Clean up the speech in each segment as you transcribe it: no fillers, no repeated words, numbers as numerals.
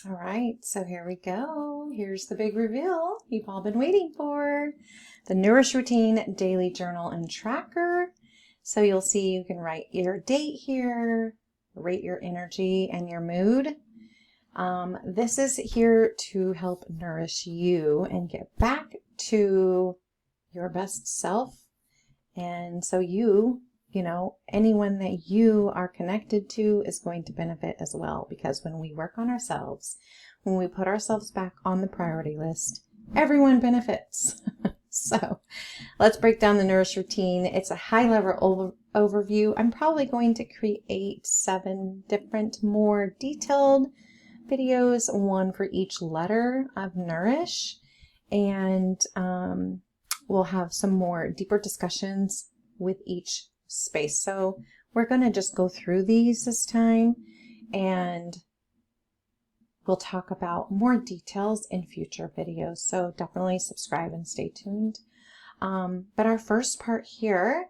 All right, so here we go. Here's the big reveal you've all been waiting for. The Nourish Routine Daily Journal and Tracker. So you'll see you can write your date here, rate your energy and your mood. This is here to help nourish you and get back to your best self. And so anyone that you are connected to is going to benefit as well, because when we work on ourselves, when we put ourselves back on the priority list, everyone benefits. So let's break down the Nourish routine. It's a high-level overview. I'm probably going to create 7 different, more detailed videos, one for each letter of Nourish, and we'll have some more deeper discussions with each space. So we're going to just go through these this time, and we'll talk about more details in future videos. So definitely subscribe and stay tuned. But our first part here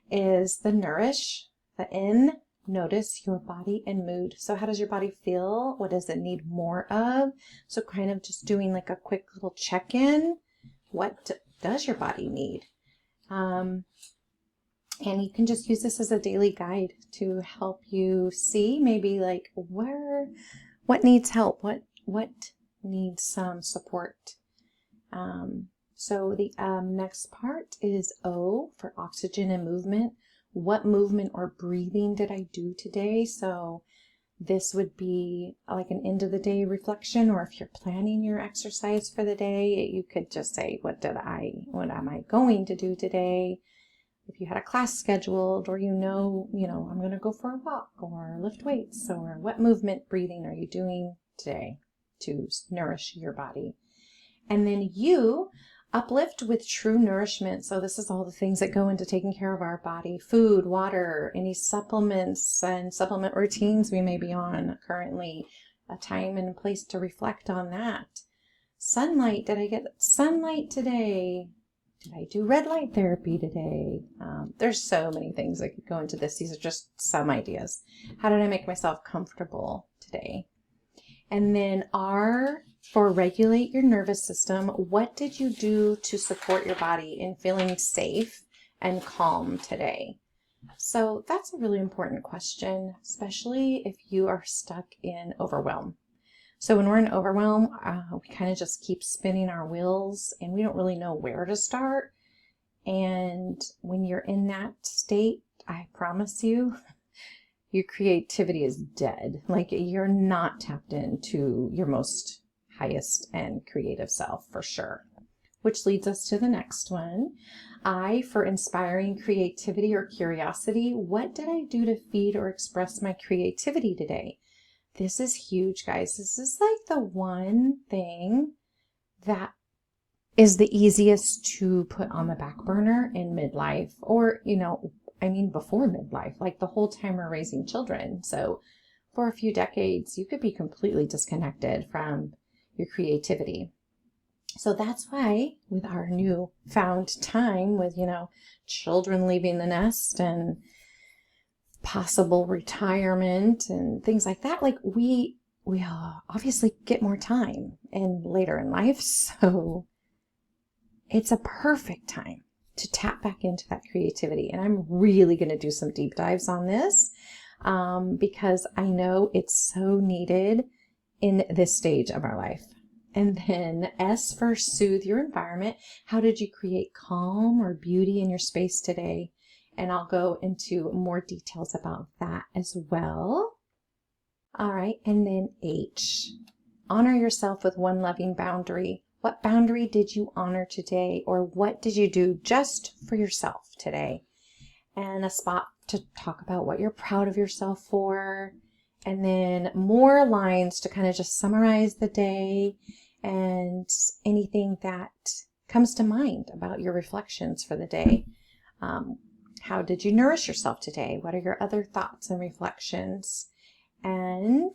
is the Nourish, the N. Notice your body and mood. So how does your body feel? What does it need more of? So kind of just doing like a quick little check-in. What does your body need? And you can just use this as a daily guide to help you see maybe like what needs help, what needs some support. So the next part is O for oxygen and movement. What movement or breathing did I do today? So this would be like an end of the day reflection, or if you're planning your exercise for the day, you could just say, what am I going to do today? If you had a class scheduled, or I'm going to go for a walk or lift weights, or what movement breathing are you doing today to nourish your body? And then you uplift with true nourishment. So this is all the things that go into taking care of our body: food, water, any supplements and supplement routines we may be on currently, a time and place to reflect on that. Sunlight, did I get sunlight today? Did I do red light therapy today? There's so many things that could go into this. These are just some ideas. How did I make myself comfortable today? And then R for regulate your nervous system. What did you do to support your body in feeling safe and calm today? So that's a really important question, especially if you are stuck in overwhelm. So when we're in overwhelm, we kind of just keep spinning our wheels and we don't really know where to start. And when you're in that state, I promise you, your creativity is dead. Like, you're not tapped into your most highest and creative self for sure. Which leads us to the next one. I for inspiring creativity or curiosity. What did I do to feed or express my creativity today? This is huge, guys. This is like the one thing that is the easiest to put on the back burner in midlife, or, before midlife, like the whole time we're raising children. So for a few decades, you could be completely disconnected from your creativity. So that's why with our new found time with, children leaving the nest and possible retirement and things like that, like we obviously get more time and later in life. So it's a perfect time to tap back into that creativity. And I'm really going to do some deep dives on this because I know it's so needed in this stage of our life. And then S for soothe your environment. How did you create calm or beauty in your space today? And I'll go into more details about that as well. All right, and then H, honor yourself with one loving boundary. What boundary did you honor today, or what did you do just for yourself today? And a spot to talk about what you're proud of yourself for. And then more lines to kind of just summarize the day and anything that comes to mind about your reflections for the day. How did you nourish yourself today? What are your other thoughts and reflections? And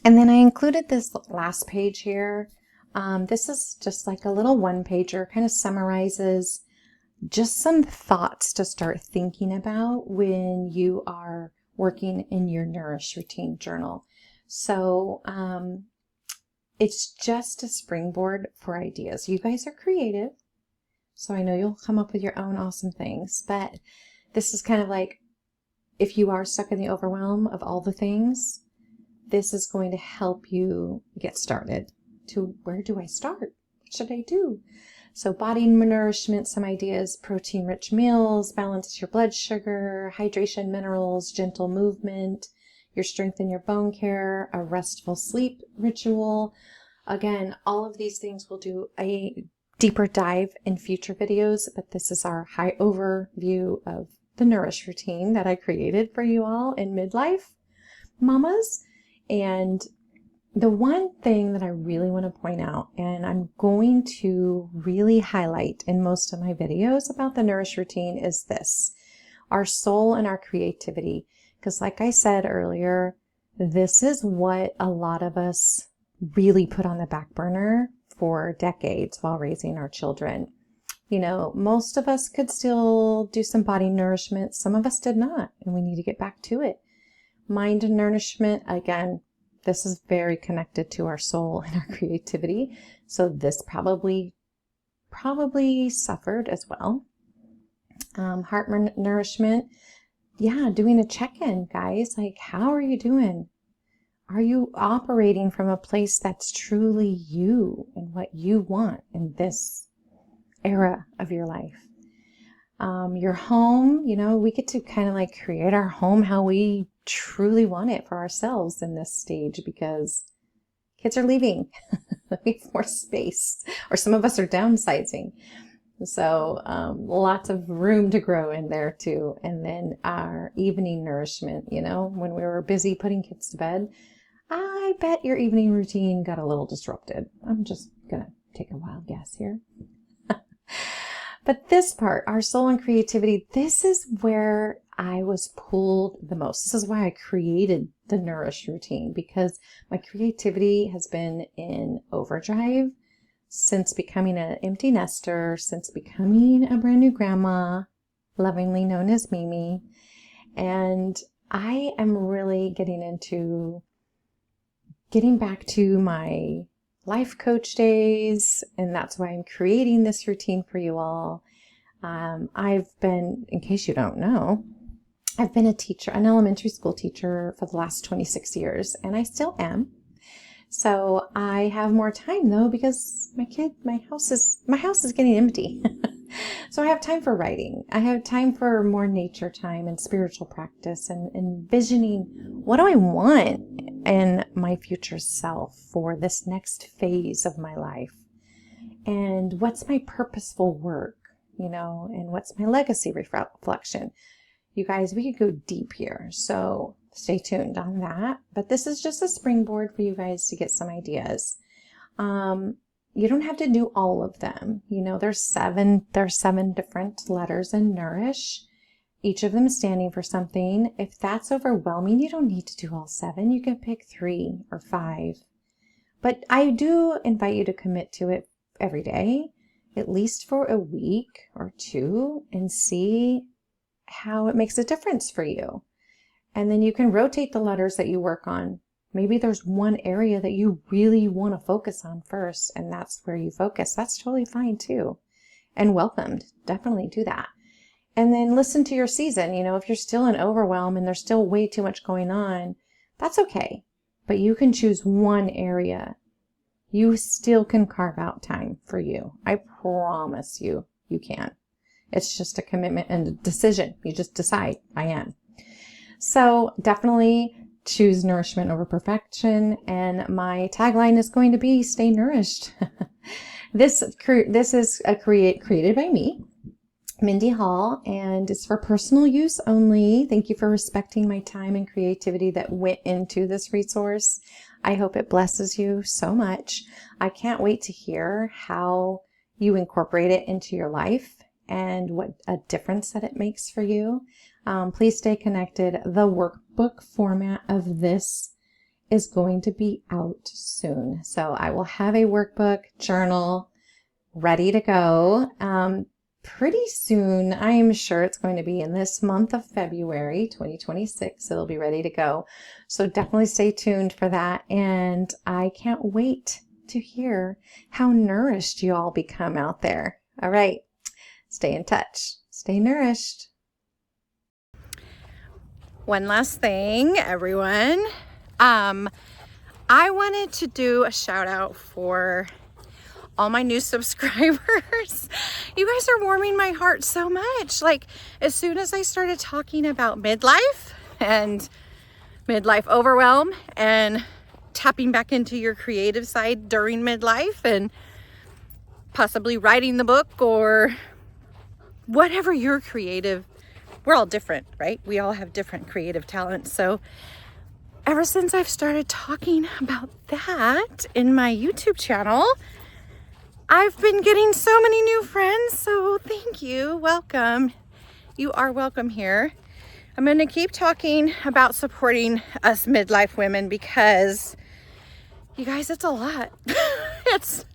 then I included this last page here. This is just like a little one-pager, kind of summarizes just some thoughts to start thinking about when you are working in your Nourish Routine Journal. So it's just a springboard for ideas. You guys are creative, so I know you'll come up with your own awesome things, but this is kind of like, if you are stuck in the overwhelm of all the things, this is going to help you get started to, where do I start? What should I do? So body nourishment, some ideas: protein-rich meals, balance your blood sugar, hydration, minerals, gentle movement, your strength and your bone care, a restful sleep ritual. Again, all of these things we'll do a deeper dive in future videos, but this is our high overview of the Nourish routine that I created for you all in Midlife Mommas. And the one thing that I really want to point out, and I'm going to really highlight in most of my videos about the Nourish routine, is this: our soul and our creativity. Because like I said earlier, this is what a lot of us really put on the back burner for decades while raising our children. You know, most of us could still do some body nourishment. Some of us did not, and we need to get back to it. Mind nourishment, again, this is very connected to our soul and our creativity. So this probably suffered as well. Heart nourishment, yeah, doing a check-in, guys. Like, how are you doing? Are you operating from a place that's truly you and what you want in this era of your life? Your home, you know, we get to kind of like create our home how we truly want it for ourselves in this stage, because kids are leaving. We have more space, or some of us are downsizing. So lots of room to grow in there too. And then our evening nourishment, you know, when we were busy putting kids to bed, I bet your evening routine got a little disrupted. I'm just gonna take a wild guess here. But this part, our soul and creativity, this is where I was pulled the most. This is why I created the Nourish routine, because my creativity has been in overdrive since becoming an empty nester, since becoming a brand new grandma, lovingly known as Mimi. And I am really getting back to my life coach days, and that's why I'm creating this routine for you all. I've been, in case you don't know, I've been a teacher, an elementary school teacher for the last 26 years, and I still am. So I have more time though, because my house is getting empty. So I have time for writing. I have time for more nature time and spiritual practice, and envisioning, what do I want in my future self for this next phase of my life? And what's my purposeful work, you know, and what's my legacy reflection? You guys, we could go deep here, so stay tuned on that. But this is just a springboard for you guys to get some ideas. You don't have to do all of them. You know, there's seven different letters in Nourish, each of them standing for something. If that's overwhelming, you don't need to do all 7. You can pick 3 or 5. But I do invite you to commit to it every day, at least for a week or 2, and see how it makes a difference for you. And then you can rotate the letters that you work on. Maybe there's one area that you really want to focus on first, and that's where you focus. That's totally fine too, and welcomed. Definitely do that. And then listen to your season. You know, if you're still in overwhelm and there's still way too much going on, that's okay. But you can choose one area. You still can carve out time for you. I promise you, you can. It's just a commitment and a decision. You just decide, I am. So definitely choose nourishment over perfection. And my tagline is going to be, stay nourished. This is created by me, Mindy Hall, and it's for personal use only. Thank you for respecting my time and creativity that went into this resource. I hope it blesses you so much. I can't wait to hear how you incorporate it into your life and what a difference that it makes for you. Please stay connected. The workbook format of this is going to be out soon. So I will have a workbook journal ready to go. pretty soon. I am sure it's going to be in this month of February 2026. It'll be ready to go. So definitely stay tuned for that. And I can't wait to hear how nourished you all become out there. All right. Stay in touch. Stay nourished. One last thing, everyone. I wanted to do a shout out for all my new subscribers. You guys are warming my heart so much. Like, as soon as I started talking about midlife and midlife overwhelm and tapping back into your creative side during midlife and possibly writing the book or whatever your creative, we're all different, right? We all have different creative talents. So ever since I've started talking about that in my YouTube channel, I've been getting so many new friends. So thank you. Welcome. You are welcome here. I'm going to keep talking about supporting us midlife women because you guys, it's a lot. It's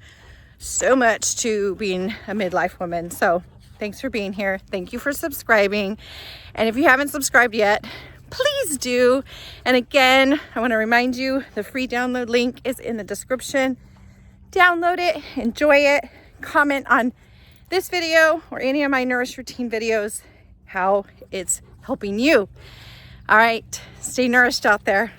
so much to being a midlife woman. So thanks for being here. Thank you for subscribing. And if you haven't subscribed yet, please do. And again, I want to remind you, the free download link is in the description. Download it, enjoy it, comment on this video or any of my Nourish Routine videos, how it's helping you. All right, stay nourished out there.